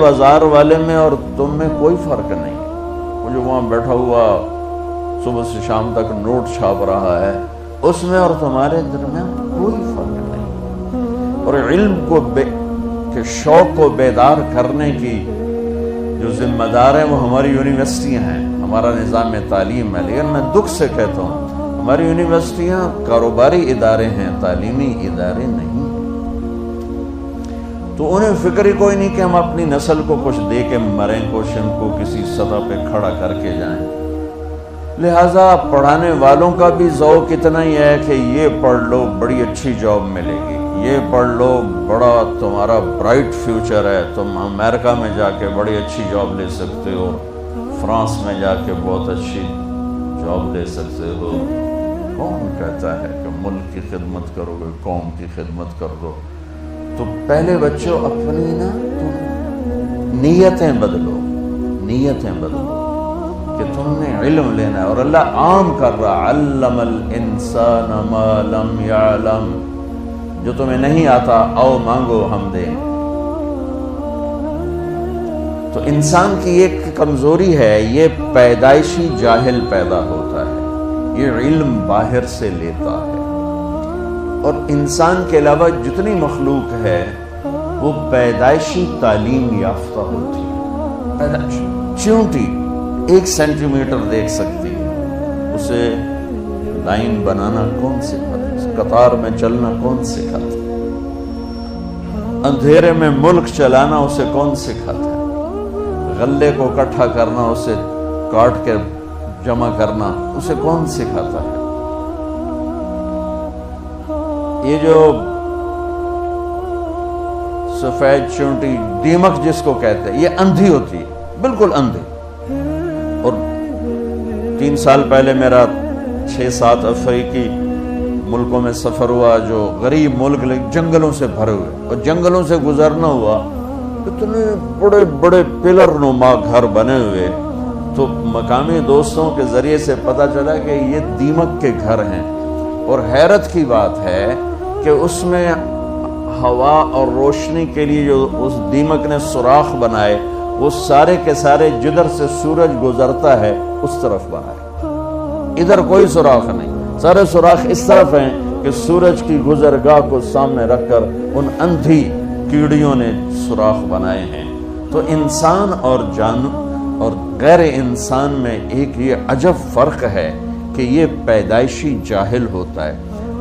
بازار والے میں اور تم میں کوئی فرق نہیں ہے. وہ جو وہاں بیٹھا ہوا صبح سے شام تک نوٹ چھاپ رہا ہے اس میں اور تمہارے درمیان کوئی فرق نہیں. اور علم کو کے شوق کو بیدار کرنے کی جو ذمہ دار ہیں وہ ہماری یونیورسٹیاں ہیں، ہمارا نظام تعلیم ہے. لیکن میں دکھ سے کہتا ہوں ہماری یونیورسٹیاں کاروباری ادارے ہیں، تعلیمی ادارے نہیں. تو انہیں فکر ہی کوئی نہیں کہ ہم اپنی نسل کو کچھ دے کے مریں، کچھ ان کو کسی سطح پہ کھڑا کر کے جائیں. لہٰذا پڑھانے والوں کا بھی ذوق اتنا ہی ہے کہ یہ پڑھ لو بڑی اچھی جاب ملے گی، یہ پڑھ لو بڑا تمہارا برائٹ فیوچر ہے، تم امریکہ میں جا کے بڑی اچھی جاب لے سکتے ہو، فرانس میں جا کے بہت اچھی جاب لے سکتے ہو. کون کہتا ہے کہ ملک کی خدمت کرو گے، قوم کی خدمت کر دو؟ تو پہلے بچوں اپنی نا تم نیتیں بدلو کہ تم نے علم لینا ہے. اور اللہ عام کر رہا، علم الانسان ما لم یعلم، جو تمہیں نہیں آتا آؤ مانگو ہم دیں. تو انسان کی ایک کمزوری ہے، یہ پیدائشی جاہل پیدا ہوتا ہے، یہ علم باہر سے لیتا ہے. اور انسان کے علاوہ جتنی مخلوق ہے وہ پیدائشی تعلیم یافتہ ہوتی ہے. چیونٹی 1 سینٹی میٹر دیکھ سکتی ہے، اسے لائن بنانا کون سکھاتا، قطار میں چلنا کون سکھاتا، اندھیرے میں ملک چلانا اسے کون سکھاتا ہے، غلے کو اکٹھا کرنا، اسے کاٹ کے جمع کرنا اسے کون سکھاتا ہے. یہ جو سفید چونٹی دیمک جس کو کہتے ہیں، یہ اندھی ہوتی ہے، بالکل اندھی. اور 3 سال پہلے میرا 6-7 افریقی ملکوں میں سفر ہوا، جو غریب ملک جنگلوں سے بھرے ہوئے، اور جنگلوں سے گزرنا ہوا، اتنے بڑے بڑے پلر نما گھر بنے ہوئے. تو مقامی دوستوں کے ذریعے سے پتہ چلا کہ یہ دیمک کے گھر ہیں. اور حیرت کی بات ہے کہ اس میں ہوا اور روشنی کے لیے جو اس دیمک نے سوراخ بنائے، وہ سارے کے سارے جدھر سے سورج گزرتا ہے اس طرف بنائے، ادھر کوئی سوراخ نہیں. سارے سوراخ اس طرف ہیں کہ سورج کی گزرگاہ کو سامنے رکھ کر ان اندھی کیڑیوں نے سوراخ بنائے ہیں. تو انسان اور غیر انسان میں ایک یہ عجب فرق ہے کہ یہ پیدائشی جاہل ہوتا ہے.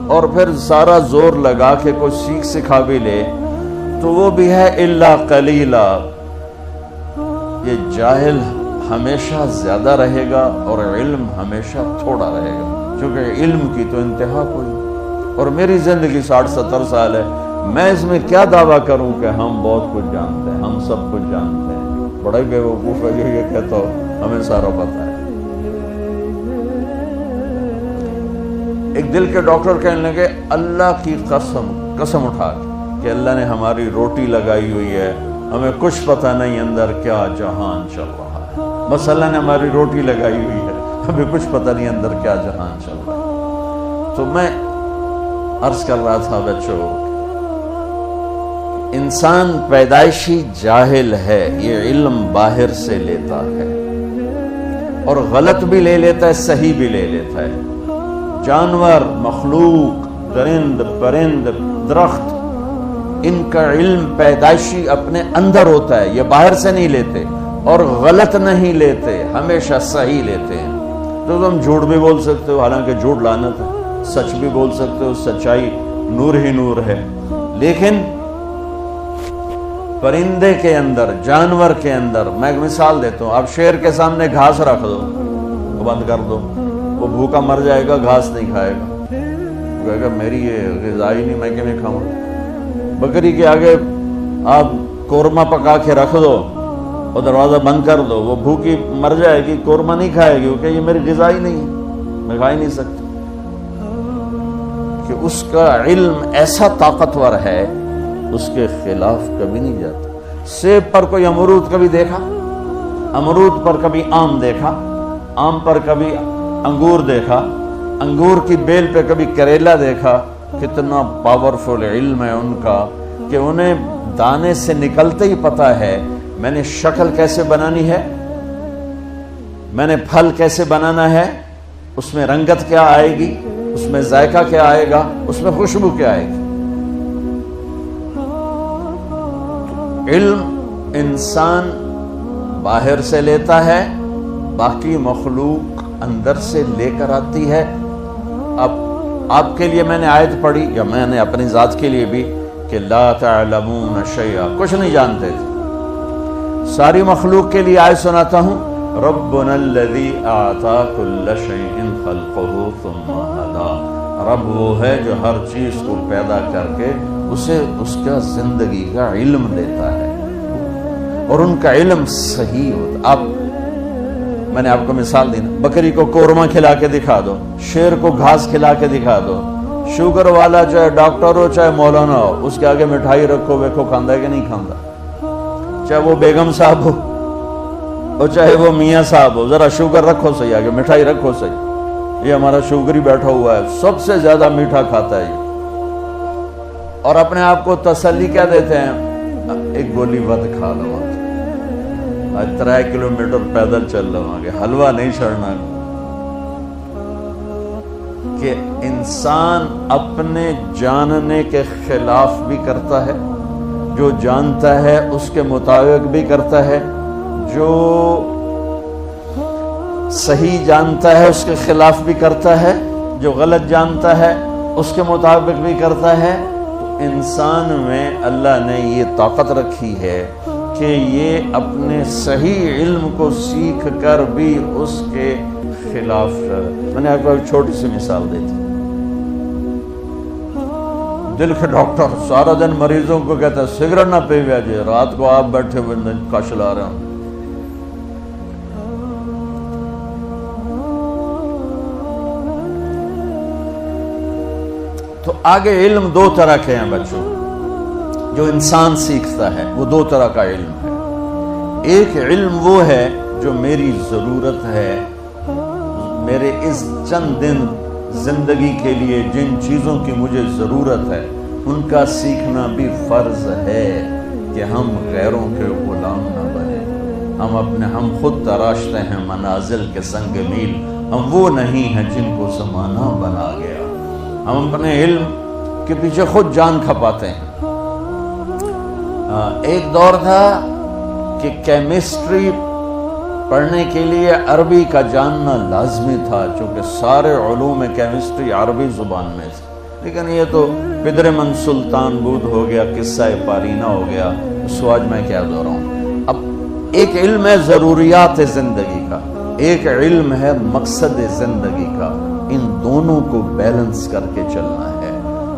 اور پھر سارا زور لگا کے کوئی سیکھ سکھا بھی لے تو وہ بھی ہے الا قلیلا. یہ جاہل ہمیشہ زیادہ رہے گا اور علم ہمیشہ تھوڑا رہے گا، کیونکہ علم کی تو انتہا کوئی. اور میری زندگی 60-70 سال ہے، میں اس میں کیا دعویٰ کروں کہ ہم بہت کچھ جانتے ہیں، ہم سب کچھ جانتے ہیں. بڑا ہی بیوقوف ہے جو یہ کہتا ہو ہمیں سارا پتہ ہے. ایک دل کے ڈاکٹر کہنے لگے اللہ کی قسم اٹھا کہ اللہ نے ہماری روٹی لگائی ہوئی ہے، ہمیں کچھ پتہ نہیں اندر کیا جہان چل رہا ہے. بس اللہ نے ہماری روٹی لگائی ہوئی ہے، ہمیں کچھ پتہ نہیں اندر کیا جہان چل رہا ہے. تو میں عرض کر رہا تھا بچوں، انسان پیدائشی جاہل ہے، یہ علم باہر سے لیتا ہے اور غلط بھی لے لیتا ہے، صحیح بھی لے لیتا ہے. جانور، مخلوق، درند، پرند، درخت، ان کا علم پیدائشی اپنے اندر ہوتا ہے، یہ باہر سے نہیں لیتے اور غلط نہیں لیتے، ہمیشہ صحیح لیتے ہیں. تو تم جھوٹ بھی بول سکتے ہو، حالانکہ جھوٹ لعنت ہے، سچ بھی بول سکتے ہو، سچائی نور ہی نور ہے. لیکن پرندے کے اندر، جانور کے اندر، میں ایک مثال دیتا ہوں، آپ شیر کے سامنے گھاس رکھ دو، بند کر دو، وہ بھوکا مر جائے گا، گھاس نہیں کھائے گا، وہ کہے گا میری یہ غذا ہی نہیں، میں کیوں نہیں کھاؤں. بکری کے آگے آپ قورمہ پکا کے رکھ دو اور دروازہ بند کر دو، وہ بھوکی مر جائے گی، قورمہ نہیں کھائے گی، وہ کہ یہ میری غذا ہی نہیں ہے، میں کھا ہی نہیں سکتا. کہ اس کا علم ایسا طاقتور ہے، اس کے خلاف کبھی نہیں جاتا. سیب پر کوئی امرود کبھی دیکھا؟ امرود پر کبھی آم دیکھا؟ آم پر کبھی انگور دیکھا؟ انگور کی بیل پہ کبھی کریلا دیکھا؟ کتنا پاورفل علم ہے ان کا کہ انہیں دانے سے نکلتے ہی پتہ ہے میں نے شکل کیسے بنانی ہے، میں نے پھل کیسے بنانا ہے، اس میں رنگت کیا آئے گی، اس میں ذائقہ کیا آئے گا، اس میں خوشبو کیا آئے گی۔ علم انسان باہر سے لیتا ہے، باقی مخلوق اندر سے لے کر آتی ہے۔ اب آپ کے لیے میں نے آیت پڑھی، یا میں نے اپنی ذات کے لیے بھی، کہ لا تعلمون شیئا، کچھ نہیں جانتے تھے۔ ساری مخلوق کے لیے آیت سناتا ہوں، ربنا الذی اعطا کل شیء خلقہ ثم ہدی، رب وہ ہے جو ہر چیز کو پیدا کر کے اسے اس کا زندگی کا علم دیتا ہے، اور ان کا علم صحیح ہوتا۔ میں نے آپ کو مثال دی، بکری کو قورمہ کھلا کے دکھا دو، شیر کو گھاس کھلا کے دکھا دو، شوگر والا چاہے ڈاکٹر ہو چاہے مولانا ہو، اس کے آگے مٹھائی رکھو، ویکھو کھاندا ہے کہ نہیں کھاندا، چاہے وہ بیگم صاحب ہو اور چاہے وہ میاں صاحب ہو، ذرا شوگر رکھو صحیح، آگے مٹھائی رکھو صحیح۔ یہ ہمارا شوگری بیٹھا ہوا ہے، سب سے زیادہ میٹھا کھاتا ہے یہ، اور اپنے آپ کو تسلی کیا دیتے ہیں، ایک گولی ود کھا لو، آج 3 کلومیٹر پیدل چل رہا ہوں، آگے حلوہ نہیں چھڑنا۔ کہ انسان اپنے جاننے کے خلاف بھی کرتا ہے، جو جانتا ہے اس کے مطابق بھی کرتا ہے، جو صحیح جانتا ہے اس کے خلاف بھی کرتا ہے، جو غلط جانتا ہے اس کے مطابق بھی کرتا ہے۔ تو انسان میں اللہ نے یہ طاقت رکھی ہے کہ یہ اپنے صحیح علم کو سیکھ کر بھی اس کے خلاف۔ میں نے آپ کو ایک چھوٹی سی مثال دی تھی، دل کے ڈاکٹر سارا دن مریضوں کو کہتا ہے سگریٹ نہ پیویا جی، رات کو آپ بیٹھے ہوئے کش لا رہے ہوں۔ تو آگے علم 2 طرح کے ہیں بچوں، جو انسان سیکھتا ہے وہ 2 طرح کا علم ہے۔ ایک علم وہ ہے جو میری ضرورت ہے، میرے اس چند دن زندگی کے لیے جن چیزوں کی مجھے ضرورت ہے ان کا سیکھنا بھی فرض ہے، کہ ہم غیروں کے غلام نہ بنیں۔ ہم خود تراشتے ہیں منازل کے سنگ میل، ہم وہ نہیں ہیں جن کو زمانہ بنا گیا۔ ہم اپنے علم کے پیچھے خود جان کھپاتے ہیں۔ ایک دور تھا کہ کیمسٹری پڑھنے کے لیے عربی کا جاننا لازمی تھا، چونکہ سارے علوم کیمسٹری عربی زبان میں تھے، لیکن یہ تو پدر من سلطان بود ہو گیا، قصہ پارینہ ہو گیا، اس کو آج میں کیا دہراؤں۔ اب ایک علم ہے ضروریات زندگی کا، ایک علم ہے مقصد زندگی کا، ان دونوں کو بیلنس کر کے چلنا ہے۔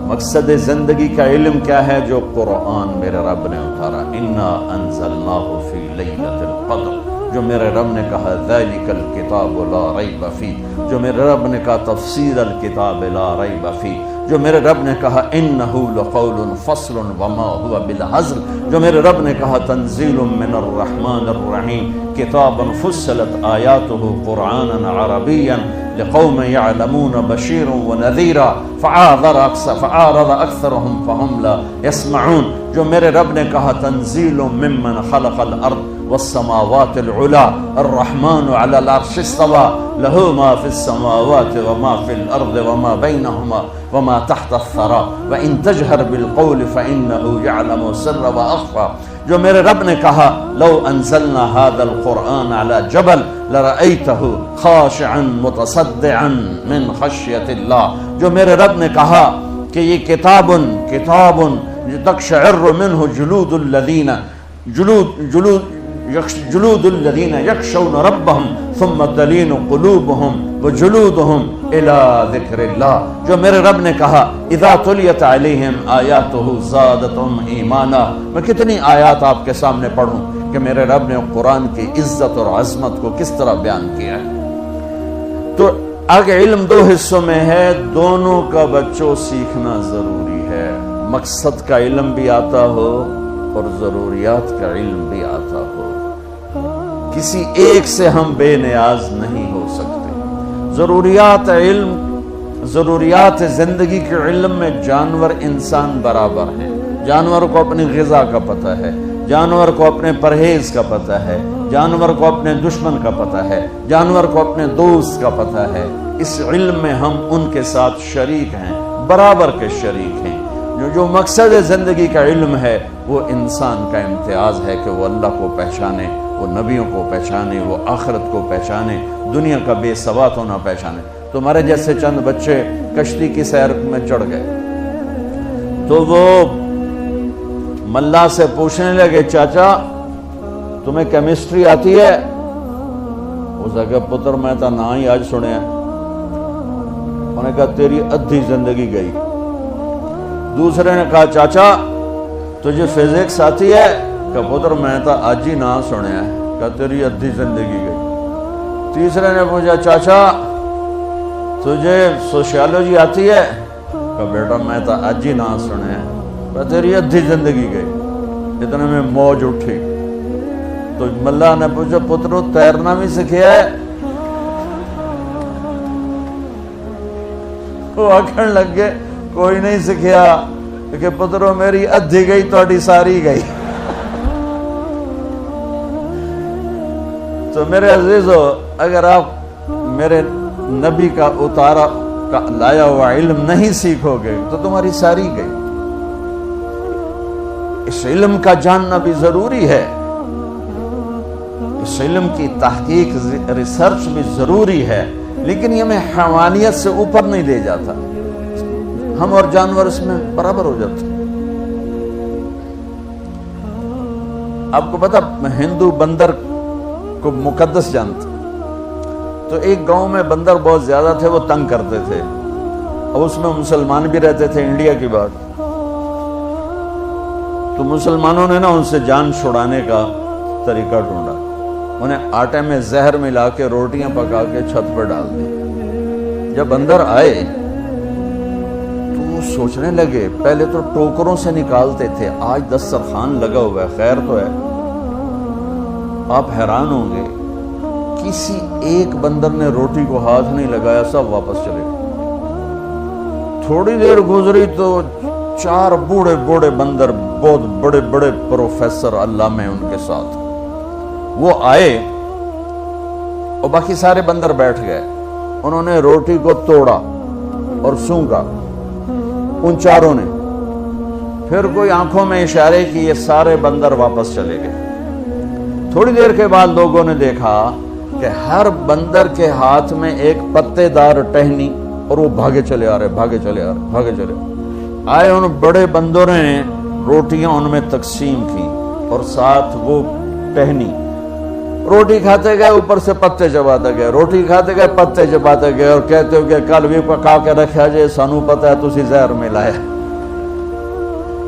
مقصد زندگی کا علم کیا ہے؟ جو قرآن میرے رب نے اتارا، انا انزلناہ فی لیلۃ القدر، جو میرے رب نے کہا ذالک الکتاب لا ریب فیہ، جو میرے رب نے کہا تفسیر الکتاب لا ریب فیہ، جو میرے رب نے کہا انہ لقول فصل وما هو بالہزل، جو میرے رب نے کہا تنزیل من الرحمن الرحیم، کتاب فصلت آیاتہ قرآنا عربیا لقوم يعلمون بشيرا ونذيرا فأعرض أكثرهم فهم لا يسمعون، جو میرے رب نے کہا تنزیل ممن خلق الارض والسماوات العلا الرحمن على العرش استوى له ما في السماوات وما في الارض وما بينهما وما تحت الثرى وان تجهر بالقول فانه يعلم السر واخفى، جو میرے رب نے کہا لو انزلنا هذا القرآن على جبل لرأيته خاشعا متصدعا من خشية الله، جو میرے رب نے کہا کہ یہ کتاب تقشعر منه جلود الذين يخشون ربهم ثم تلين قلوبهم وجلودهم الى ذکر اللہ، جو میرے رب نے کہا اذا تلیت علیہم آیاتہ زادتہم ایمانا۔ میں کتنی آیات آپ کے سامنے پڑھوں کہ میرے رب نے قرآن کی عزت اور عظمت کو کس طرح بیان کیا ہے۔ تو آگے علم 2 حصوں میں ہے، دونوں کا بچوں سیکھنا ضروری ہے، مقصد کا علم بھی آتا ہو اور ضروریات کا علم بھی آتا ہو، کسی ایک سے ہم بے نیاز نہیں ہو سکتے۔ ضروریات زندگی کے علم میں جانور انسان برابر ہیں، جانور کو اپنی غذا کا پتہ ہے، جانور کو اپنے پرہیز کا پتہ ہے، جانور کو اپنے دشمن کا پتہ ہے، جانور کو اپنے دوست کا پتہ ہے۔ اس علم میں ہم ان کے ساتھ شریک ہیں، برابر کے شریک ہیں۔ جو مقصد زندگی کا علم ہے وہ انسان کا امتیاز ہے کہ وہ اللہ کو پہچانے، وہ نبیوں کو پہچانے، وہ آخرت کو پہچانے، دنیا کا بے ثبات ہونا پہچانے۔ تمہارے جیسے چند بچے کشتی کی سیر میں چڑھ گئے تو وہ ملا سے پوچھنے لگے، چاچا تمہیں کیمسٹری آتی ہے؟ اس نے کہا پتر میں تو نہ ہی آج سنے ہیں۔ انہوں نے کہا تیری ادھی زندگی گئی۔ دوسرے نے کہا چاچا تجھے فزکس آتی ہے؟ کہا پتر میں تو آج ہی نہ سنے ہیں۔ کہا تیری ادھی زندگی گئی۔ تیسرے نے پوچھا چاچا تجھے سوشیالوجی آتی ہے؟ کہا بیٹا میں تو آج ہی نہ سنے ہیں۔ کہا تیری ادھی زندگی گئی۔ اتنے میں موج اٹھی تو ملا نے پوچھا پترو تیرنا بھی سکھیا ہے؟ وہ آکھن لگ گئے کوئی نہیں سکھیا کہ پترو میری ادھی گئی تہاڈی ساری گئی۔ تو میرے عزیزو اگر آپ میرے نبی کا اتارا کا لایا ہوا علم نہیں سیکھو گے تو تمہاری ساری گئی۔ اس علم کا جاننا بھی ضروری ہے، اس علم کی تحقیق ریسرچ بھی ضروری ہے، لیکن یہ میں حیوانیت سے اوپر نہیں لے جاتا۔ ہم اور جانور اس میں برابر ہو جاتے ہیں۔ آپ کو پتا ہندو بندر کو مقدس جانتے، تو ایک گاؤں میں بندر بہت زیادہ تھے، وہ تنگ کرتے تھے، اور اس میں مسلمان بھی رہتے تھے۔ انڈیا کی بات، تو مسلمانوں نے نا ان سے جان چھڑانے کا طریقہ ڈھونڈا۔ انہیں آٹے میں زہر ملا کے روٹیاں پکا کے چھت پر ڈال دی۔ جب بندر آئے تو وہ سوچنے لگے، پہلے تو ٹوکروں سے نکالتے تھے، آج دسترخوان لگا ہوا ہے، خیر تو ہے۔ آپ حیران ہوں گے کسی ایک بندر نے روٹی کو ہاتھ نہیں لگایا، سب واپس چلے گئے۔ تھوڑی دیر گزری تو 4 بوڑھے بوڑھے بندر، بہت بڑے بڑے پروفیسر علامہ ان کے ساتھ، وہ آئے اور باقی سارے بندر بیٹھ گئے۔ انہوں نے روٹی کو توڑا اور سونگا، ان چاروں نے، پھر کوئی آنکھوں میں اشارے کی، یہ سارے بندر واپس چلے گئے۔ تھوڑی دیر کے بعد لوگوں نے دیکھا کہ ہر بندر کے ہاتھ میں ایک پتے دار ٹہنی، اور وہ بھاگے چلے آ رہے، بھاگے چلے آ رہے، بھاگے چلے آئے۔ ان بڑے بندروں نے روٹیاں ان میں تقسیم کی اور ساتھ وہ ٹہنی، روٹی کھاتے گئے، اوپر سے پتے چباتے گئے، روٹی کھاتے گئے، پتے چباتے گئے، اور کہتے ہو کہ کل بھی پکا کے رکھا جائے، سانو پتہ ہے تسی زہر ملایا۔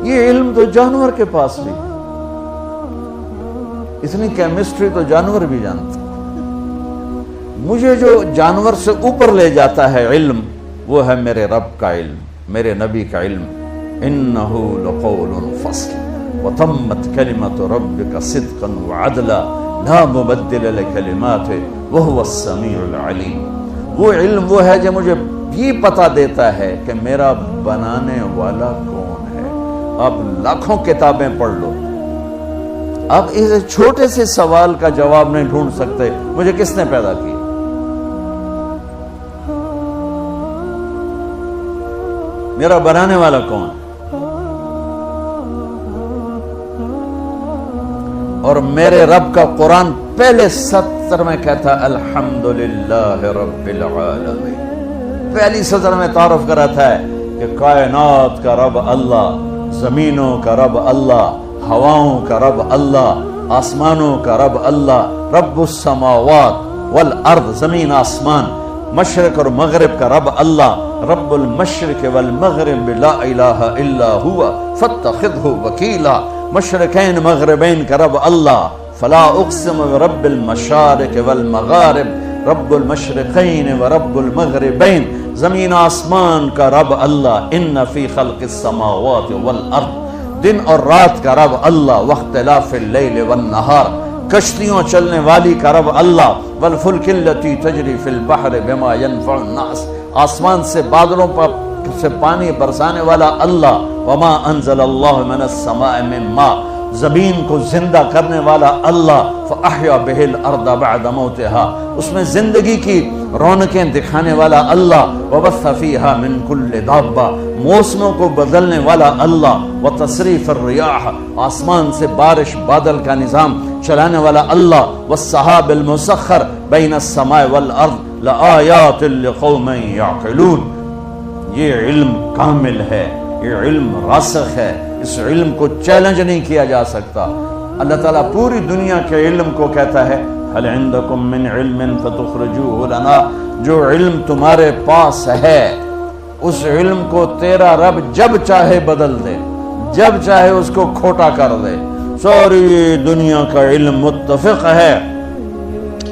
یہ علم تو جانور کے پاس بھی، اتنی کیمسٹری تو جانور بھی جانتے۔ مجھے جو جانور سے اوپر لے جاتا ہے علم، وہ ہے میرے رب کا علم، میرے نبی کا علم۔ انہ لقول فصل وتمت کلمۃ ربک صدقا وعدلا لا مبدل لکلماتہ وہو السمیع العلیم۔ وہ علم وہ ہے جو مجھے یہ پتہ دیتا ہے کہ میرا بنانے والا کون ہے۔ آپ لاکھوں کتابیں پڑھ لو، آپ اس چھوٹے سے سوال کا جواب نہیں ڈھونڈ سکتے، مجھے کس نے پیدا کیا؟ میرا بنانے والا کون؟ اور میرے رب کا قرآن پہلے سطر میں کہتا الحمدللہ رب العالمین۔ پہلی سطر میں تعارف کراتا ہے کہ کائنات کا رب اللہ، زمینوں کا رب اللہ، ہواؤں کا رب اللہ، آسمانوں کا رب اللہ، رب السماوات والارض، زمین آسمان، مشرق اور مغرب کا رب اللہ، رب المشرق والمغرب لا الہ الا ہوا فاتخذہ وکیلا، مشرقین مغربین کا رب اللہ، فلا اقسم برب المشارق والمغارب، رب المشرقین ورب المغربین، زمین آسمان کا رب اللہ، ان فی خلق السماوات والارض، دن اور رات کا رب اللہ، واختلاف اللیل والنہار، کشتیوں چلنے والی کا رب اللہ، والفلک التی تجری فی البحر بما ینفع الناس، آسمان سے بادلوں پر سے پانی برسانے والا اللہ، وما انزل اللہ من السماء من ماء، زمین کو زندہ کرنے والا اللہ، فَأَحْيَا بِهِ الْأَرْضَ بَعْدَ مَوْتِهَا، اس میں زندگی کی رونقیں دکھانے والا اللہ، وَبَثَّ فِيهَا مِن كُلِّ دَابَّةٍ، موسموں کو بدلنے والا اللہ، وَتَصْرِيفِ الرِّيَاحِ، آسمان سے بارش بادل کا نظام چلانے والا اللہ، وَالسَّحَابِ الْمُسَخَّرِ بَيْنَ السَّمَاءِ وَالْأَرْضِ لَآيَاتٍ لِقَوْمٍ يَعْقِلُونَ۔ یہ علم کامل ہے، یہ علم راسخ ہے، اس علم کو چیلنج نہیں کیا جا سکتا۔ اللہ تعالیٰ پوری دنیا کے علم کو کہتا ہے هل عندكم من علم فتخرجوه لنا، جو علم تمہارے پاس ہے اس علم کو تیرا رب جب چاہے بدل دے، جب چاہے اس کو کھوٹا کر دے۔ ساری دنیا کا علم متفق ہے۔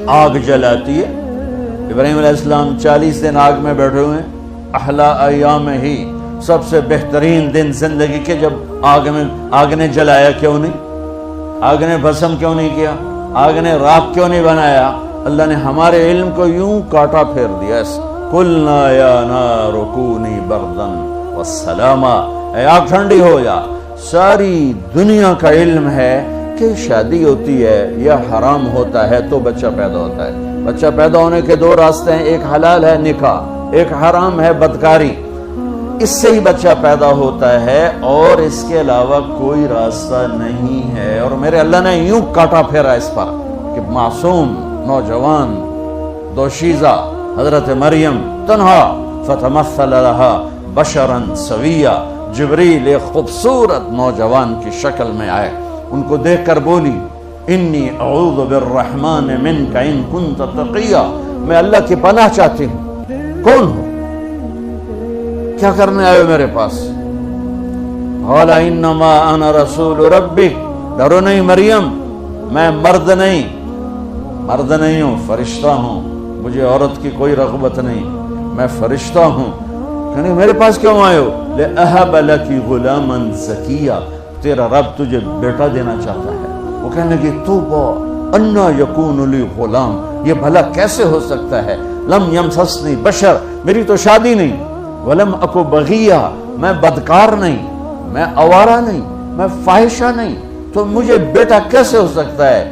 آگ جلاتی ہے، ابراہیم علیہ السلام 40 دن آگ میں بیٹھے ہوئے، احلا ایام ہی، سب سے بہترین دن زندگی کے، جب آگ نے جلایا کیوں نہیں؟ آگ نے بھسم کیوں نہیں کیا؟ آگ نے راکھ کیوں نہیں بنایا؟ اللہ نے ہمارے علم کو یوں کاٹا پھیر دیا، قُلْنَا يَا نَارُ كُونِي بَرْدًا وَالسَّلَامًا، اے آگ ٹھنڈی ہو جا۔ ساری دنیا کا علم ہے کہ شادی ہوتی ہے یا حرام ہوتا ہے تو بچہ پیدا ہوتا ہے۔ بچہ پیدا ہونے کے دو راستے ہیں، ایک حلال ہے نکاح، ایک حرام ہے بدکاری۔ اس سے ہی بچہ پیدا ہوتا ہے اور اس کے علاوہ کوئی راستہ نہیں ہے۔ اور میرے اللہ نے یوں کاٹا پھیرا اس پر کہ معصوم نوجوان دوشیزہ حضرت مریم تنہا، فتمثل لها بشرا سویا، جبریل ایک خوبصورت نوجوان کی شکل میں آئے، ان کو دیکھ کر بولی انی اعوذ بالرحمن منک ان کنت تقیا، میں اللہ کی پناہ چاہتی ہوں۔ کون ہو؟ کیا کرنے آئے میرے پاس؟ قال انما انا رسول ربک، ڈرو نہیں مریم، میں مرد نہیں ہوں، فرشتہ ہوں، مجھے عورت کی کوئی رغبت نہیں، میں فرشتہ ہوں۔ کہنے میرے پاس کیوں آئے ہو؟ لأہب لکی غلاما زکیا، تیرا رب تجھے بیٹا دینا چاہتا ہے۔ وہ کہنے لگی توبہ انا یکون لی غلام، یہ بھلا کیسے ہو سکتا ہے؟ لم یمسسنی بشر، میری تو شادی نہیں، ولم اکو بغیہ، میں بدکار نہیں، میں آوارہ نہیں، میں فاحشہ نہیں، تو مجھے بیٹا کیسے ہو سکتا ہے؟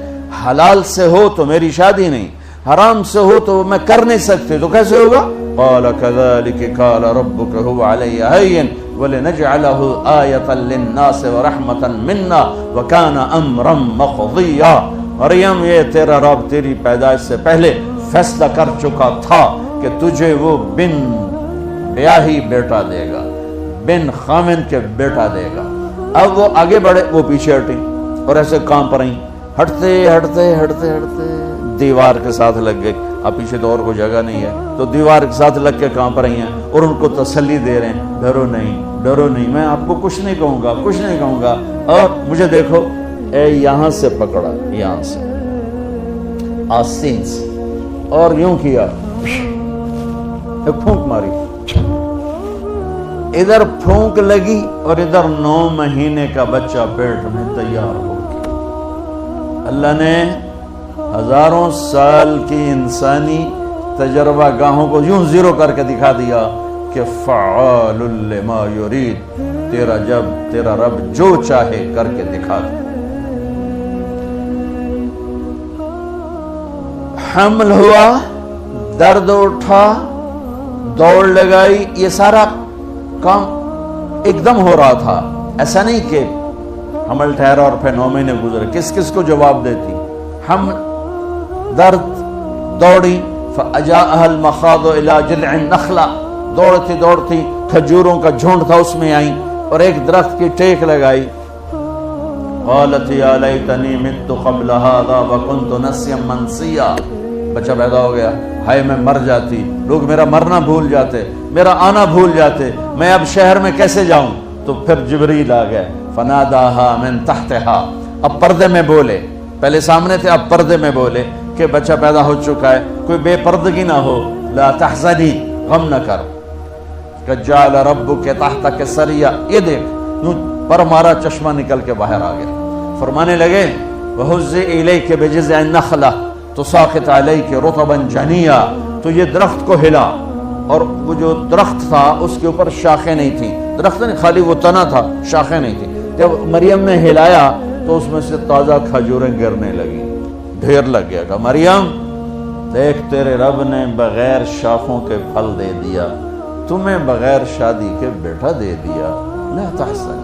حلال سے ہو تو میری شادی نہیں، حرام سے ہو تو میں کر نہیں سکتے، تو کیسے ہوگا؟ قال كذلك قال ربك هو علي هين ولنجعله آية للناس ورحمة منا وكان امرا مقضيا۔ مریم، یہ تیرا رب تیری پیدائش سے پہلے فیصلہ کر چکا تھا کہ تجھے وہ بن بیاہی بیٹا دے گا، بن خامن کے بیٹا دے گا۔ اب وہ آگے بڑھے، وہ پیچھے ہٹیں اور ایسے کام پر رہیں، ہٹتے دیوار کے ساتھ لگ گئی۔ اب پیچھے تو اور کوئی جگہ نہیں ہے، تو دیوار کے ساتھ لگ کے کام پر رہی ہیں اور ان کو تسلی دے رہے ہیں، ڈرو نہیں، میں آپ کو کچھ نہیں کہوں گا۔ اور مجھے دیکھو، اے یہاں سے پکڑا، یہاں سے آستین سے، اور یوں کیا، ایک پھونک ماری، ادھر پھونک لگی اور ادھر 9 مہینے کا بچہ پیٹ میں تیار ہو گیا۔ اللہ نے ہزاروں سال کی انسانی تجربہ گاہوں کو یوں زیرو کر کے دکھا دیا کہ فعال لما یرید، تیرا رب جو چاہے کر کے دکھا دے۔ حمل ہوا، درد اٹھا، دوڑ لگائی، یہ سارا کام ایک دم ہو رہا تھا۔ ایسا نہیں کہ حمل ٹھہرا اور پھر 9 مہینے گزرے، کس کو جواب دیتی؟ ہم درد، دوڑی، فَأَجَاءَهَا الْمَخَاضُ إِلَى جِذْعِ النَّخْلَةِ، دوڑتی کھجوروں کا جھونڈ تھا، اس میں آئیں اور ایک درخت کی ٹیک لگائی۔ قالت یا لیتنی مت قبل هذا وكنت نسیا منسیا، بچہ پیدا ہو گیا، ہائے میں مر جاتی، لوگ میرا مرنا بھول جاتے، میرا آنا بھول جاتے، میں اب شہر میں کیسے جاؤں؟ تو پھر جبریل آ گئے، فناداها من تحتها، اب پردے میں بولے، پہلے سامنے تھے اب پردے میں بولے کہ بچہ پیدا ہو چکا ہے، کوئی بے پردگی نہ ہو، لا تحزنی، غم نہ کر، قد جعل ربک تحتک سریا، یہ دیکھ، یوں پر مارا، چشمہ نکل کے باہر آ گیا۔ فرمانے لگے وَهُزِّ إِلَيْكَ بِجِذْعِ النَّخْلَةِ تُسَاقِطْ عَلَيْكَ رُطَبًا جَنِيًّا، تو یہ درخت کو ہلا، اور وہ جو درخت تھا اس کے اوپر شاخیں نہیں تھیں، درخت نہیں، خالی وہ تنا تھا، شاخیں نہیں تھیں۔ جب مریم نے ہلایا تو اس میں سے تازہ کھجوریں گرنے لگی، ڈھیر لگ گیا. کہا مریم دیکھ تیرے رب نے بغیر شاخوں کے پھل دے دیا، تمہیں بغیر شادی کے بیٹا دے دیا. لا تحزن،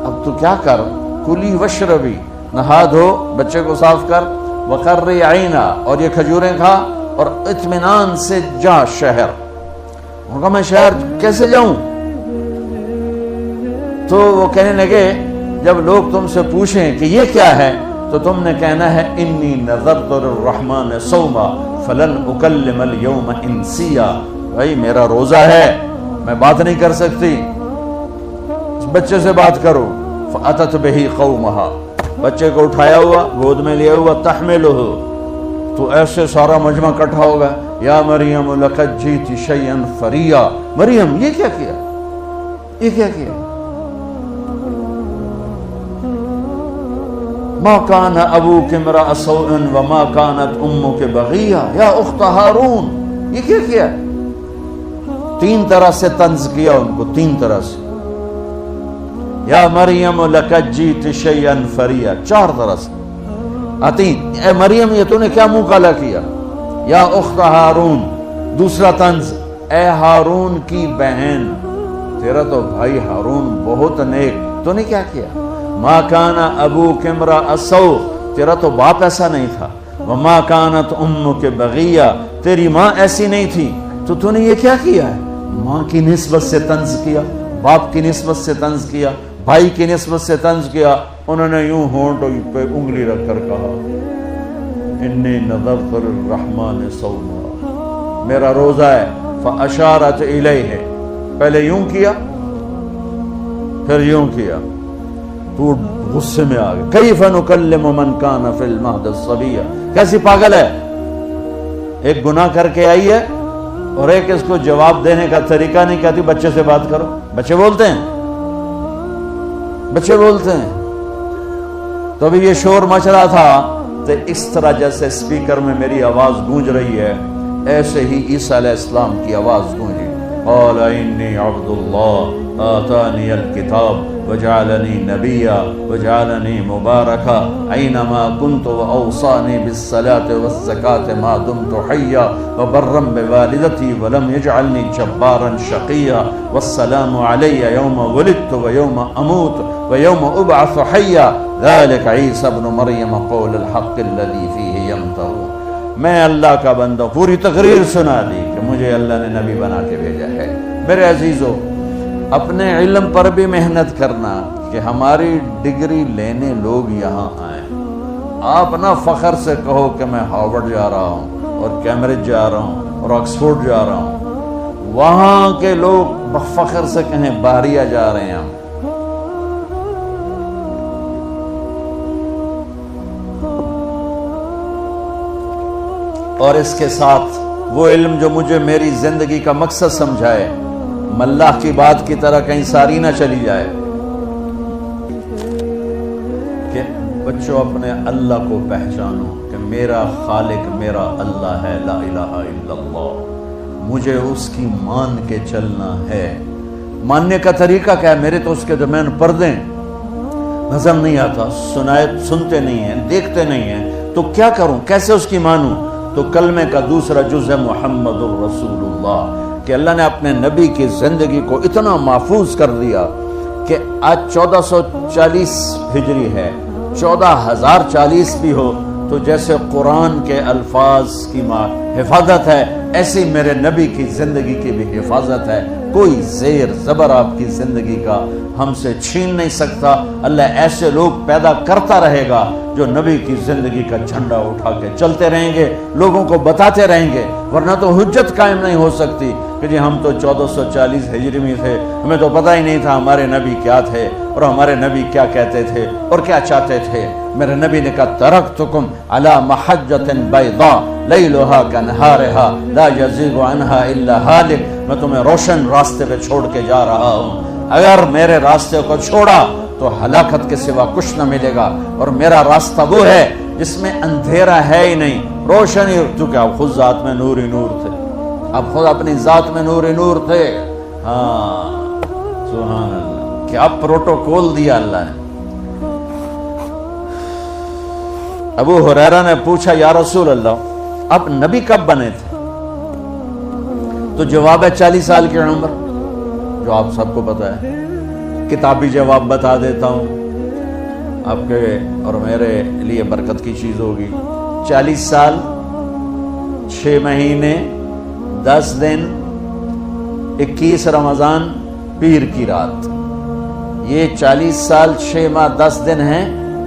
اب تو کیا کر، کلی وشربی، نہا دھو، بچے کو صاف کر، وقرری عینا، اور یہ کھجوریں کھا اور اطمینان سے جا شہر. انہوں نے کہا میں شہر کیسے جاؤں؟ تو وہ کہنے لگے جب لوگ تم سے پوچھیں کہ یہ کیا ہے تو تم نے کہنا ہے انی نذرت للرحمن صوما فلن اکلم اليوم انسیا. بھائی میرا روزہ ہے، میں بات نہیں کر سکتی، اس بچے سے بات کرو. فاتت بہ قومہا، بچے کو اٹھایا ہوا، گود میں لیا ہوا، تحملہ، تو ایسے سارا مجمع اکٹھا ہوگا. یا مریم لقد جئت شیئا فریا، مریم یہ کیا کیا، یہ کیا کیا؟ ما کان ابوک امرأ سوء وما کانت امک بغیہ یا اخت ہارون، یہ کیا کیا؟ تین طرح سے طنز کیا ان کو، تین طرح سے. یا مریم لقد جئت شیئا فریا، چار طرح سے آتی. اے مریم یہ تو نے کیا منہ کالا کیا؟ یا اخت ہارون، دوسرا طنز، اے ہارون کی بہن، تیرا تو بھائی ہارون بہت نیک، تو نے کیا کیا؟ ما کان ابوک امرأ سوء، تیرا تو باپ ایسا نہیں تھا. وما کانت امک بغیہ، تیری ماں ایسی نہیں تھی، تو نے یہ کیا کیا ہے؟ ماں کی نسبت سے طنز کیا، باپ کی نسبت سے طنز کیا، بھائی کی نسبت سے طنز کیا. انہوں نے یوں ہونٹ پہ انگلی رکھ کر کہا انی نذرت للرحمن صوما، میرا روزہ ہے. فاشارت الیہ، پہلے یوں کیا پھر یوں کیا. تو غصے میں آ گئے. کیف نکلم من کان فی المہد صبیا، کیسی پاگل ہے، ایک گناہ کر کے آئی ہے اور ایک اس کو جواب دینے کا طریقہ نہیں کہتی بچے سے بات کرو. بچے بولتے ہیں، بچے بولتے ہیں. تو ابھی یہ شور مچ رہا تھا تو اس طرح جیسے اسپیکر میں میری آواز گونج رہی ہے ایسے ہی عیسیٰ علیہ السلام کی آواز گونجی. قال انی عبد اللہ آتانی الکتاب وجعلنی نبیا وجعلنی مبارکا اینما کنت واوصانی بالصلاة والزکاة ما دمت حیا وبرا بوالدتی ولم یجعلنی جبارا شقیا والسلام علی یوم ولدت ویوم اموت ویوم ابعث حیا ذلك عیسی ابن مریم قول الحق الذی فیہ یمترون. میں اللہ کا بندہ، پوری تقریر سنا دی کہ مجھے اللہ نے نبی بنا کے بھیجا ہے. میرے عزیزو، اپنے علم پر بھی محنت کرنا کہ ہماری ڈگری لینے لوگ یہاں آئیں. آپ نہ فخر سے کہو کہ میں ہارورڈ جا رہا ہوں اور کیمبرج جا رہا ہوں اور آکسفورڈ جا رہا ہوں. وہاں کے لوگ فخر سے کہیں بحریہ جا رہے ہیں. ہم اور اس کے ساتھ وہ علم جو مجھے میری زندگی کا مقصد سمجھائے، ملاح کی بات کی طرح کہیں ساری نہ چلی جائے کہ بچوں اپنے اللہ کو پہچانو کہ میرا خالق میرا اللہ ہے، لا الہ الا اللہ، مجھے اس کی مان کے چلنا ہے. ماننے کا طریقہ کیا ہے؟ میرے تو اس کے درمیان پردے نظر نہیں آتا، سنتے نہیں ہیں، دیکھتے نہیں ہیں، تو کیا کروں، کیسے اس کی مانوں؟ تو کلمے کا دوسرا جز ہے محمد الرسول اللہ، کہ اللہ نے اپنے نبی کی زندگی کو اتنا محفوظ کر دیا کہ آج 1440 ہجری ہے، 14040 بھی ہو تو جیسے قرآن کے الفاظ کی حفاظت ہے ایسی میرے نبی کی زندگی کی بھی حفاظت ہے. کوئی زیر زبر آپ کی زندگی کا ہم سے چھین نہیں سکتا. اللہ ایسے لوگ پیدا کرتا رہے گا جو نبی کی زندگی کا جھنڈا اٹھا کے چلتے رہیں گے، لوگوں کو بتاتے رہیں گے. ورنہ تو حجت قائم نہیں ہو سکتی کہ جی ہم تو 1440 ہجری میں تھے، ہمیں تو پتہ ہی نہیں تھا ہمارے نبی کیا تھے اور ہمارے نبی کیا کہتے تھے اور کیا چاہتے تھے. میرے نبی نے کہا ترکتکم علی محجۃ بیضاء لیلھا کنہارھا لا یزیغ عنہا الا ہالک، میں تمہیں روشن راستے پہ چھوڑ کے جا رہا ہوں. اگر میرے راستے کو چھوڑا تو ہلاکت کے سوا کچھ نہ ملے گا، اور میرا راستہ وہ ہے جس میں اندھیرا ہے ہی نہیں، روشنی. کیونکہ آپ خود ذات میں نور ہی نور تھے، آپ خود اپنی ذات میں نور ہی نور تھے. ہاں سبحان اللہ، کیا پروٹوکول دیا اللہ نے. ابو ہریرہ نے پوچھا یا رسول اللہ آپ نبی کب بنے تھے؟ تو جواب ہے 40 سال کی عمر، جو آپ سب کو پتا ہے۔ کتابی جواب بتا دیتا ہوں، آپ کے اور میرے لیے برکت کی چیز ہوگی۔ 40 سال 6 مہینے 10 دن 21 رمضان پیر کی رات، یہ 40 سال 6 ماہ 10 دن ہیں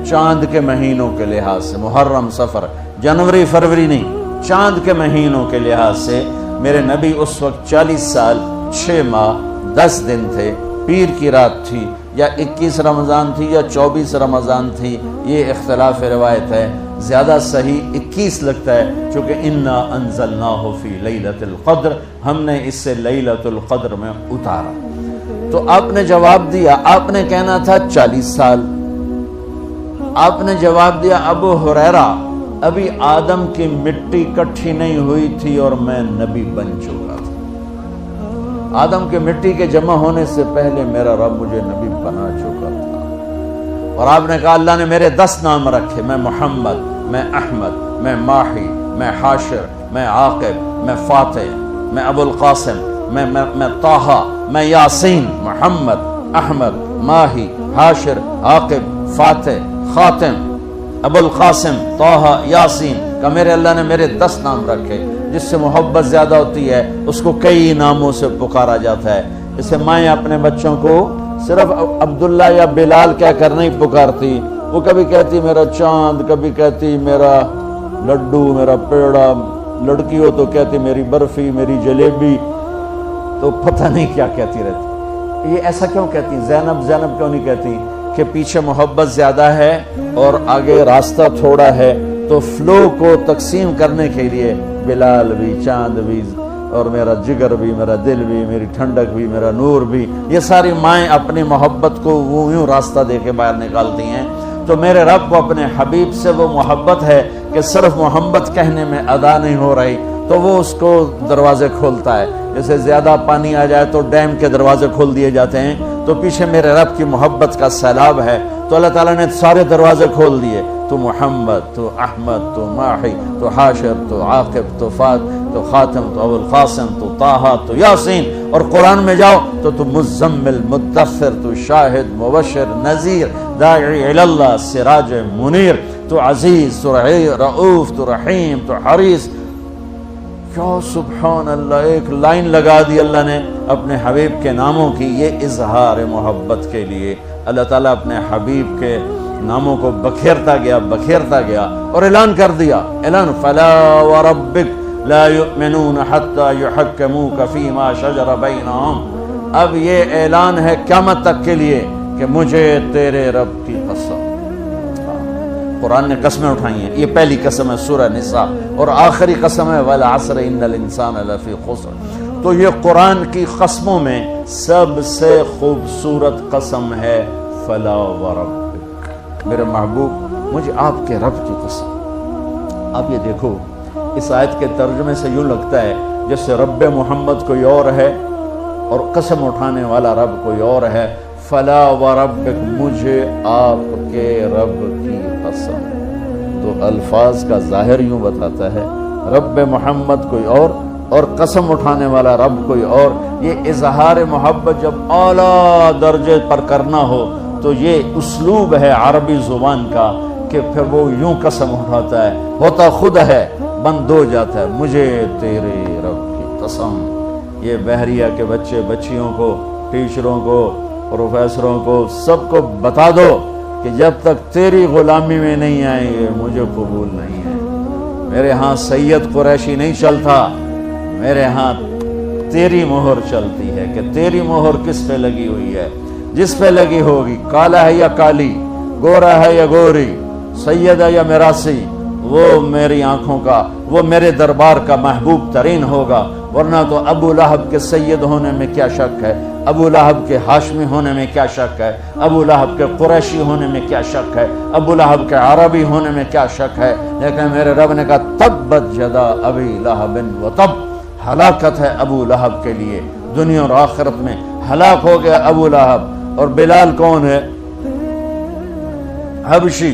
چاند کے مہینوں کے لحاظ سے، محرم صفر جنوری فروری نہیں، چاند کے مہینوں کے لحاظ سے میرے نبی اس وقت 40 سال 6 ماہ 10 دن تھے۔ پیر کی رات تھی یا 21 رمضان تھی یا 24 رمضان تھی، یہ اختلاف روایت ہے، زیادہ صحیح 21 لگتا ہے، چونکہ انا انزلناہ فی لیلۃ القدر، ہم نے اس سے لیلۃ القدر میں اتارا۔ تو آپ نے جواب دیا، آپ نے کہنا تھا 40 سال، آپ نے جواب دیا ابو ہریرہ ابھی آدم کی مٹی کٹھی نہیں ہوئی تھی اور میں نبی بن چکا تھا۔ آدم کے مٹی کے جمع ہونے سے پہلے میرا رب مجھے نبی بنا چکا تھا۔ اور آپ نے کہا اللہ نے میرے 10 نام رکھے، میں محمد، میں احمد، میں ماہی، میں حاشر، میں عاقب، میں فاتح، میں ابو القاسم، میں طٰہٰ، میں یاسین۔ محمد، احمد، ماہی، حاشر، عاقب، فاتح، خاتم، ابو القاسم، طٰہٰ، یاسین کا میرے اللہ نے میرے 10 نام رکھے۔ جس سے محبت زیادہ ہوتی ہے اس کو کئی ناموں سے پکارا جاتا ہے۔ اسے مائیں اپنے بچوں کو صرف عبداللہ یا بلال کہہ کر نہیں پکارتی، وہ کبھی کہتی میرا چاند، کبھی کہتی میرا لڈو، میرا پیڑا، لڑکی ہو تو کہتی میری برفی، میری جلیبی، تو پتہ نہیں کیا کہتی رہتی۔ یہ ایسا کیوں کہتی؟ زینب زینب کیوں نہیں کہتی؟ کہ پیچھے محبت زیادہ ہے اور آگے راستہ تھوڑا ہے، تو فلو کو تقسیم کرنے کے لیے بلال بھی، چاند بھی، اور میرا جگر بھی، میرا دل بھی، میری ٹھنڈک بھی، میرا نور بھی، یہ ساری مائیں اپنی محبت کو وہ یوں راستہ دے کے باہر نکالتی ہیں۔ تو میرے رب کو اپنے حبیب سے وہ محبت ہے کہ صرف محبت کہنے میں ادا نہیں ہو رہی، تو وہ اس کو دروازے کھولتا ہے۔ جیسے زیادہ پانی آ جائے تو ڈیم کے دروازے کھول دیے جاتے ہیں، تو پیچھے میرے رب کی محبت کا سیلاب ہے، تو اللہ تعالیٰ نے سارے دروازے کھول دیے۔ تو محمد، تو احمد، تو ماحی، تو حاشر، تو عاقب، تو فات، تو خاتم، تو ابو القاسم، تو طٰہٰ، تو یاسین۔ اور قرآن میں جاؤ تو مزمل، مدثر، تو شاہد، مبشر، نذیر، داعی الی اللہ، سراج منیر، تو عزیز، تو رؤوف، تو رحیم، تو حریص۔ کیا سبحان اللہ، ایک لائن لگا دی اللہ نے اپنے حبیب کے ناموں کی، یہ اظہار محبت کے لیے اللہ تعالیٰ اپنے حبیب کے ناموں کو بکھیرتا گیا اور اعلان کر دیا، اعلان فلا وربک لا یؤمنون حتی یحکموک فیما شجر بینہم۔ اب یہ اعلان ہے قیامت تک کے لیے کہ مجھے تیرے رب کی قسم۔ قرآن نے قسمیں اٹھائی ہیں، یہ پہلی قسم ہے سورہ نساء، اور آخری قسم ہے والعصر ان الانسان لفی خسر۔ تو یہ قرآن کی قسموں میں سب سے خوبصورت قسم ہے فلا وربک، میرے محبوب مجھے آپ کے رب کی قسم۔ اب یہ دیکھو اس آیت کے ترجمے سے یوں لگتا ہے جیسے رب محمد کوئی اور ہے اور قسم اٹھانے والا رب کوئی اور ہے۔ فلا وربک، مجھے آپ کے رب کی قسم۔ تو الفاظ کا ظاہر یوں بتاتا ہے رب محمد کوئی اور قسم اٹھانے والا رب کوئی اور۔ یہ اظہار محبت جب اعلیٰ درجے پر کرنا ہو تو یہ اسلوب ہے عربی زبان کا کہ پھر وہ یوں قسم اٹھاتا ہے، ہوتا خود ہے، بند ہو جاتا ہے، مجھے تیرے رب کی قسم۔ یہ بحریہ کے بچے بچیوں کو، ٹیچروں کو، پروفیسروں کو، سب کو بتا دو کہ جب تک تیری غلامی میں نہیں آئیں گے مجھے قبول نہیں ہے۔ میرے ہاں سید قریشی نہیں چلتا، میرے ہاں تیری مہر چلتی ہے کہ تیری مہر کس پہ لگی ہوئی ہے، جس پہ لگی ہوگی، کالا ہے یا کالی، گورا ہے یا گوری، سید ہے یا میراثی، وہ میری آنکھوں کا، وہ میرے دربار کا محبوب ترین ہوگا۔ ورنہ تو ابو لہب کے سید ہونے میں کیا شک ہے، ابو لہب کے ہاشمی ہونے میں کیا شک ہے، ابو لہب کے قریشی ہونے میں کیا شک ہے، ابو لہب کے عربی ہونے میں کیا شک ہے۔ لیکن میرے رب نے کہا تبت یدا ابی لہب وتب، ہلاکت ہے ابو لہب کے لیے، دنیا اور آخرت میں ہلاک ہو گیا ابو لہب۔ اور بلال کون ہے؟ حبشی،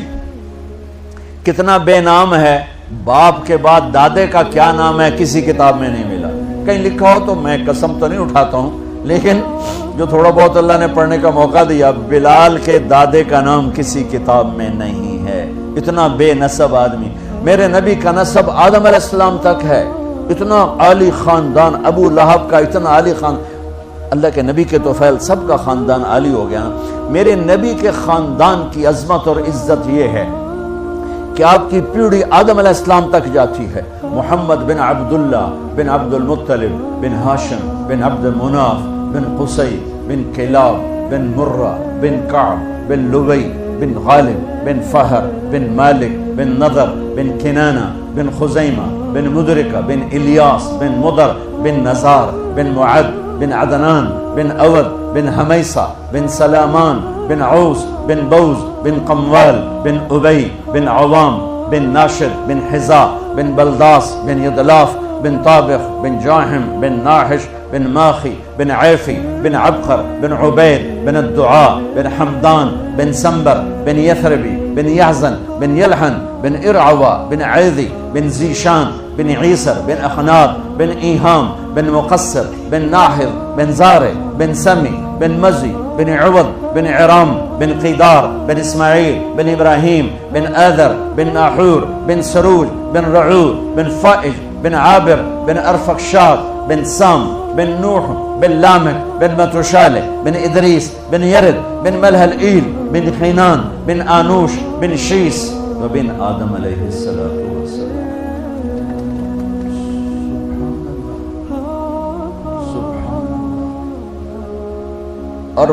کتنا بے نام ہے، باپ کے بعد دادے کا کیا نام ہے کسی کتاب میں نہیں ملا. کہیں لکھا ہو تو میں قسم تو نہیں اٹھاتا ہوں، لیکن جو تھوڑا بہت اللہ نے پڑھنے کا موقع دیا، بلال کے دادے کا نام کسی کتاب میں نہیں ہے. اتنا بے نسب آدمی. میرے نبی کا نسب آدم علیہ السلام تک ہے. اتنا عالی خاندان، ابو لہب کا اتنا عالی خاندان. اللہ کے نبی کے توفیل سب کا خاندان عالی ہو گیا. میرے نبی کے خاندان کی عظمت اور عزت یہ ہے کہ آپ کی پیڑھی آدم علیہ السلام تک جاتی ہے. محمد بن عبداللہ بن عبد المطلب بن ہاشم بن عبد مناف بن قصی بن کلاب بن مرہ بن کعب بن لبی بن غالب بن فہر بن مالک بن نضر بن کنانہ بن خزیمہ بن مدرکہ بن الیاس بن مدر بن نزار بن معد بن عدنان بن اود بن حمیسہ بن سلامان بن عوس بن بوز بن قموال بن ابی بن عوام بن ناشد بن حزا بن بلداس بن یدلاف بن طابخ بن جاحم بن ناحش بن ماخی بن عیفی بن عبقر بن عبید بن الدعاء بن حمدان بن سنبر بن یثربی بن یحزن بن یلحن بن ارعوا بن عیذی بن زیشان بن عیسر بن اخناب بن ایہام بن مقصر بن ناحر بن زارع بن سمی بن مزی بن عوض بن عرام بن قیدار بن اسماعیل بن ابراہیم بن آذر بن ناحور بن سروج بن رعود بن فائج بن عابر بن ارفخشاد بن سام بن نوح بن لامك بن متوشالح بن إدريس بن يرد بن ملهلئيل بن خينان بن آنوش بن شيس وبن آدم علیہ السلام. اور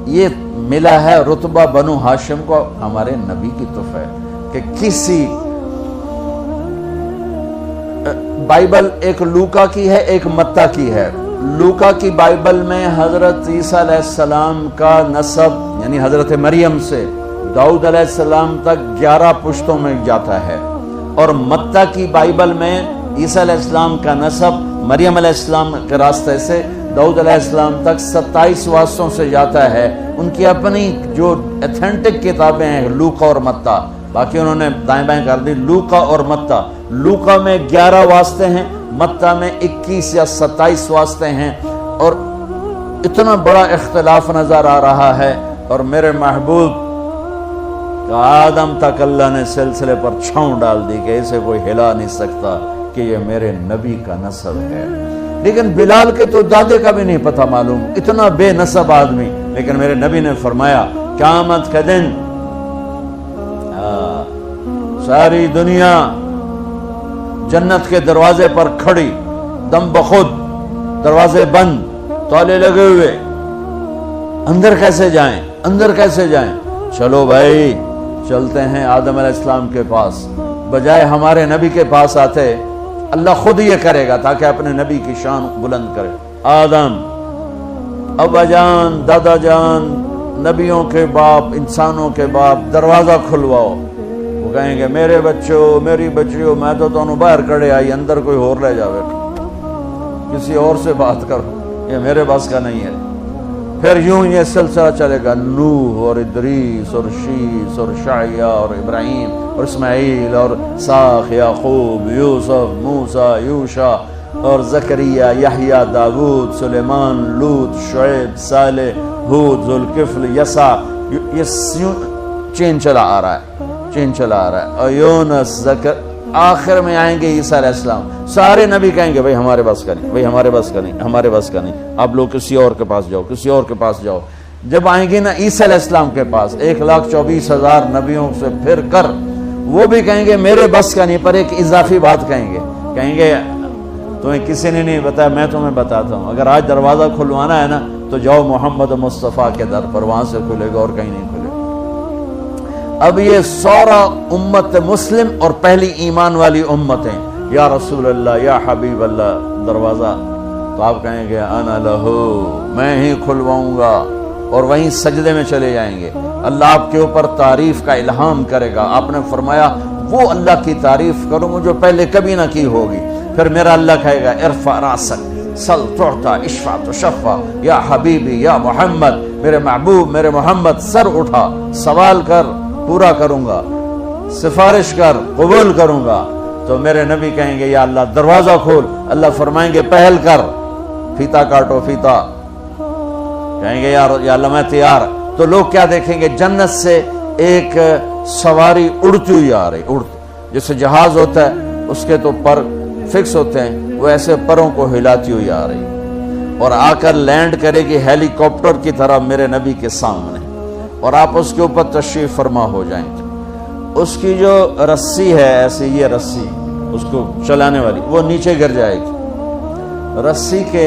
یہ ملا ہے رتبہ بنو ہاشم کو ہمارے نبی کی توفیق کہ کسی بائبل ایک لوکا کی ہے ایک متی کی ہے. لوکا کی بائبل میں حضرت عیسیٰ علیہ السلام کا نسب یعنی حضرت مریم سے داؤد علیہ السلام تک 11 پشتوں میں جاتا ہے، اور متی کی بائبل میں عیسیٰ علیہ السلام کا نسب مریم علیہ السلام کے راستے سے داؤد علیہ السلام تک 27 واسطوں سے جاتا ہے. ان کی اپنی جو ایتھنٹک کتابیں ہیں لوکا اور متی، باقی انہوں نے دائیں بائیں کر دی. لوکا اور متی، لوکا میں 11 واسطے ہیں، متی میں 21 یا 27 واسطے ہیں، اور اتنا بڑا اختلاف نظر آ رہا ہے. اور میرے محبوب کا آدم تک اللہ نے سلسلے پر چھاؤں ڈال دی کہ اسے کوئی ہلا نہیں سکتا کہ یہ میرے نبی کا نسب ہے. لیکن بلال کے تو دادے کا بھی نہیں پتہ معلوم، اتنا بے نسب آدمی. لیکن میرے نبی نے فرمایا قیامت کا دن ساری دنیا جنت کے دروازے پر کھڑی، دم بخود، دروازے بند، تالے لگے ہوئے، اندر کیسے جائیں، اندر کیسے جائیں؟ چلو بھائی چلتے ہیں آدم علیہ السلام کے پاس. بجائے ہمارے نبی کے پاس آتے، اللہ خود یہ کرے گا تاکہ اپنے نبی کی شان بلند کرے. آدم، ابا جان، دادا جان، نبیوں کے باپ، انسانوں کے باپ، دروازہ کھلواؤ. وہ کہیں گے میرے بچوں، میری بچیوں، میں تو تمہیں باہر کڑے آئی، اندر کوئی اور لے جاوے، کسی اور سے بات کرو، یہ میرے بس کا نہیں ہے. پھر یوں یہ سلسلہ چلے گا، نوح اور ادریس اور شیس اور شعیہ اور ابراہیم اور اسماعیل اور ساخ، یعقوب، یوسف، موسیٰ، یوشع اور زکریہ، یحییٰ، داود، سلیمان، لوط، شعیب، صالح، ہود، ذوالکفل، یسع. یہ چین چلا آ رہا ہے، چین چلا آ رہا ہے. اور یونس، آخر میں آئیں گے عیسیٰ علیہ السلام. سارے نبی کہیں گے بھائی ہمارے بس کا نہیں، بھائی ہمارے بس کا نہیں، ہمارے بس کا نہیں، آپ لوگ کسی اور کے پاس جاؤ، کسی اور کے پاس جاؤ. جب آئیں گے نا عیسیٰ علیہ السلام کے پاس 1,24,000 نبیوں سے پھر کر، وہ بھی کہیں گے میرے بس کا نہیں، پر ایک اضافی بات کہیں گے تمہیں کسی نے نہیں بتایا، میں تمہیں بتاتا ہوں. اگر آج دروازہ کھلوانا ہے نا تو جاؤ محمد مصطفیٰ کے در پر، وہاں سے کھلے گا اور کہیں نہیں کھلے. اب یہ سورا امت مسلم اور پہلی ایمان والی امتیں، یا رسول اللہ، یا حبیب اللہ، دروازہ تو آپ کہیں گے انا لہو، میں ہی کھلواؤں گا، اور وہیں سجدے میں چلے جائیں گے. اللہ آپ کے اوپر تعریف کا الہام کرے گا. آپ نے فرمایا وہ اللہ کی تعریف کروں جو پہلے کبھی نہ کی ہوگی. پھر میرا اللہ کہے گا ارفع راسک، سل تعطا، اشفع تشفع، یا حبیبی یا محمد، میرے محبوب، میرے محمد، سر اٹھا، سوال کر، پورا کروں گا. سفارش کر، قبول کروں گا۔ تو میرے نبی کہیں گے یا اللہ دروازہ کھول، اللہ فرمائیں گے پہل کر، فیتا کاٹو فیتا، کہیں گے یا اللہ میں تیار۔ تو لوگ کیا دیکھیں گے؟ جنت سے ایک سواری اڑتی ہوئی آ رہی، جیسے جہاز ہوتا ہے اس کے تو پر فکس ہوتے ہیں، وہ ایسے پروں کو ہلاتی ہوئی آ رہی اور آ کر لینڈ کرے گی ہیلی کاپٹر کی طرح میرے نبی کے سامنے، اور آپ اس کے اوپر تشریف فرما ہو جائیں گے۔ اس کی جو رسی ہے ایسے، یہ رسی اس کو چلانے والی، وہ نیچے گر جائے گی۔ رسی کے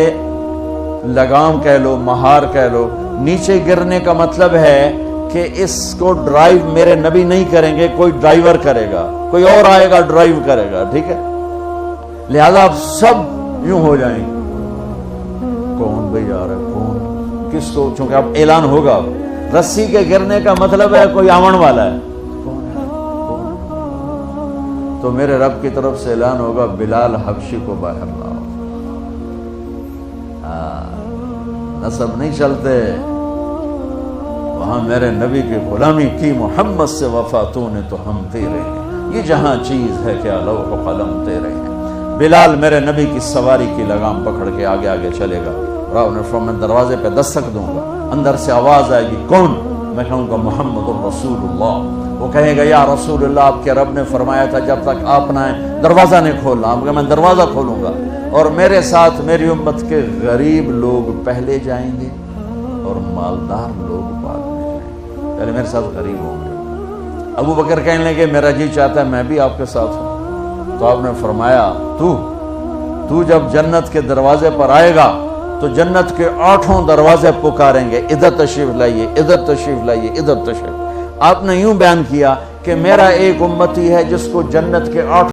لگام کہہ لو، مہار کہہ لو، نیچے گرنے کا مطلب ہے کہ اس کو ڈرائیو میرے نبی نہیں کریں گے، کوئی ڈرائیور کرے گا، کوئی اور آئے گا ڈرائیو کرے گا، ٹھیک ہے؟ لہذا آپ سب یوں ہو جائیں گے، کون بھئی آ رہا ہے، کون، کس کو، چونکہ اب اعلان ہوگا۔ رسی کے گرنے کا مطلب ہے کوئی آمن والا ہے، تو میرے رب کی طرف سے اعلان ہوگا بلال حبشی کو باہر لاؤ۔ نسب نہیں چلتے، وہاں میرے نبی کی غلامی کی، محمد سے وفا تو نے تو ہم تیرے ہیں، یہ جہاں چیز ہے کیا لوح و قلم تیرے ہیں۔ بلال میرے نبی کی سواری کی لگام پکڑ کے آگے آگے چلے گا، اور نے فرمایا میں دروازے پہ دستک دوں گا، اندر سے آواز آئے گی کون؟ میں کہوں گا محمد الرسول اللہ۔ وہ کہے گا یا رسول اللہ آپ کے رب نے فرمایا تھا جب تک آپ نہ آئیں دروازہ نہیں کھولنا۔ آپ کہا میں دروازہ کھولوں گا، اور میرے ساتھ میری امت کے غریب لوگ پہلے جائیں گے اور مالدار لوگ بعد میں جائیں گے، پہلے میرے ساتھ غریب ہوں گے۔ ابو بکر کہنے لگے میرا جی چاہتا ہے میں بھی آپ کے ساتھ ہوں۔ تو آپ نے فرمایا تو جب جنت کے دروازے پر آئے گا تو جنت کے 8 دروازے پکاریں گے، ادھر تشریف لائیے، ادھر تشریف لائیے، ادھر تشریف۔ آپ نے یوں بیان کیا کہ میرا ایک امتی ہے جس کو جنت کے 8